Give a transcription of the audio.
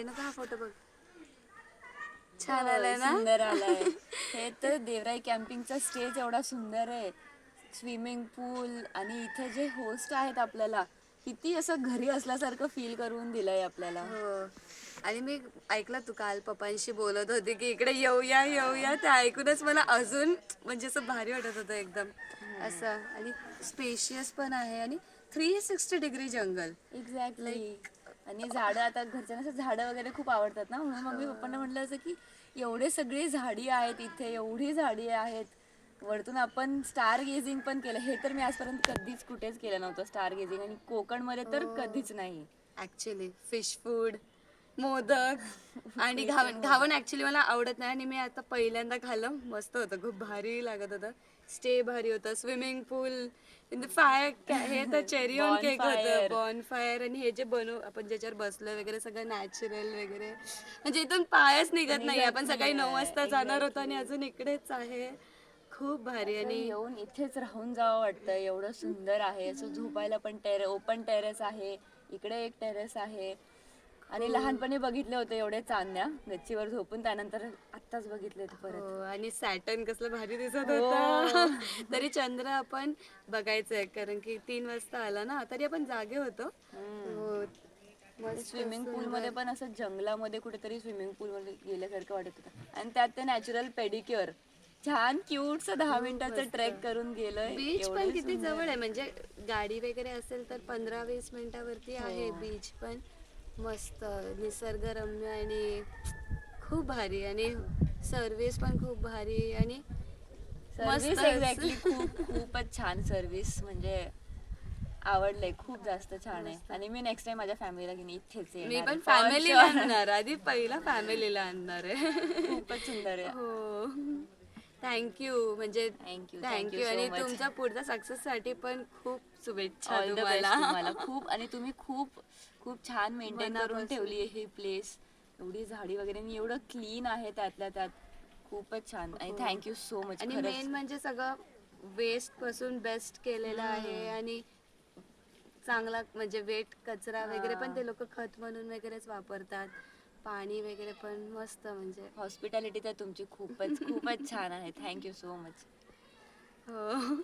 साईनाचा हा फोटो बघ, छान आलाय ना. सुंदर आलाय. हे तर देवराई कॅम्पिंगचा स्टेज एवढा सुंदर आहे, स्विमिंग पूल, आणि इथे जे होस्ट आहेत आपल्याला किती असं घरी असल्यासारखं फील करून दिलंय आपल्याला. हो. आणि मी ऐकलं तू काल पप्पांशी बोलत होती की इकडे येऊया येऊया, ते ऐकूनच मला अजून म्हणजे असं भारी वाटत होतं एकदम असं. आणि स्पेशियस पण आहे आणि 360 डिग्री जंगल. एक्झॅक्टली. लाईक आणि झाडं, आता घरच्यांना असं झाडं वगैरे खूप आवडतात ना, म्हणून मम्मी पप्पांना म्हटलं असं की एवढे सगळे झाडी आहेत इथे, एवढी झाडी आहेत. वरतून आपण स्टार गेझिंग पण केलं, हे तर मी आजपर्यंत कधीच कुठेच केलं नव्हतं, स्टार गेझिंग, आणि कोकणमध्ये तर कधीच नाही. ॲक्च्युली फिश फूड, मोदक आणि Fish घावण. and घावण मोदक. ॲक्च्युली मला आवडत नाही आणि मी आता पहिल्यांदा खाल्लं, मस्त होतं, खूप भारी लागत होतं. स्टे भारी होतं, swimming pool in the fire, हे तर चेरी ऑन बॉन केक होतं, फायर. बॉन फायर. आणि हे जे बनव आपण ज्याच्यावर बसलो वगैरे सगळं नॅचरल वगैरे, म्हणजे इथून पायच निघत नाही. निघत आपण सकाळी 9 वाजता जाणार होतो आणि एक्झॅक्टली. अजून इकडेच आहे. खूप भारी. असं आणि येऊन इथेच राहून जावं वाटतं, एवढं सुंदर आहे. असं झोपायला पण ओपन टेरेस आहे, इकडे एक टेरेस आहे. आणि खूप लहानपणी बघितले होते एवढे चांदण्या गच्चीवर झोपून, त्यानंतर आत्ताच बघितले ते हो. परत. आणि सॅटर्न कसलं भारी दिसत होता. हो. तरी चंद्र आपण बघायचंय, कारण की 3 वाजता आला ना, तरी आपण जागे होतो. हो. मस्त स्विमिंग पूलमध्ये सुंदर. पण असं जंगलामध्ये कुठेतरी स्विमिंग पूलमध्ये गेल्यासारखं वाटत होतं. आणि त्यात ते नॅचरल पेडिक्युअर, छान क्यूटचं 10 मिनिटाचं मस्त. ट्रेक करून गेलोय, बीच पण एवढे किती सुंदर. जवळ आहे, म्हणजे गाडी वगैरे असेल तर 15-20 मिनिटावरती हो. आहे बीच पण. मस्त निसर्गरम्य आणि खूप भारी. आणि सर्विस पण खूप भारी आणि सर्विस मस्तच. एक्झॅक्टली, खूपच छान सर्विस, म्हणजे आवडलंय, खूप जास्त छान आहे. मस्त. आणि मी नेक्स्ट टाइम माझ्या फॅमिलीला घेऊन इथेच मी येणार आहे पण फॉर फॅमिलीला शुअर. आणणार, आधी पहिला फॅमिलीला आणणार आहे. खूपच सुंदर आहे. हो. थँक्यू, म्हणजे थँक्यू, थँक्यू थँक्यू. सो आणि मच. तुमच्या पुढच्या सक्सेससाठी पण खूप शुभेच्छा ऑल द तुम्हाला. बेस्ट तुम्हाला खूप. आणि तुम्ही खूप खूप छान मेंटेन करून ठेवली मनापासून. आहे ही प्लेस, एवढी झाडी वगैरे, आणि एवढं क्लीन आहे त्यातल्या त्यात, खूपच छान. आणि हो. थँक्यू सो मच आणि खरंच. मेन म्हणजे सगळं वेस्ट पासून बेस्ट केलेलं आहे. आणि चांगला म्हणजे वेट कचरा वगैरे पण हां. ते लोक खत म्हणून वगैरेच वापरतात. पाणी वगैरे पण मस्त म्हणजे. हॉस्पिटॅलिटी तर तुमची खूपच खूपच छान आहे. Thank you so much. हो.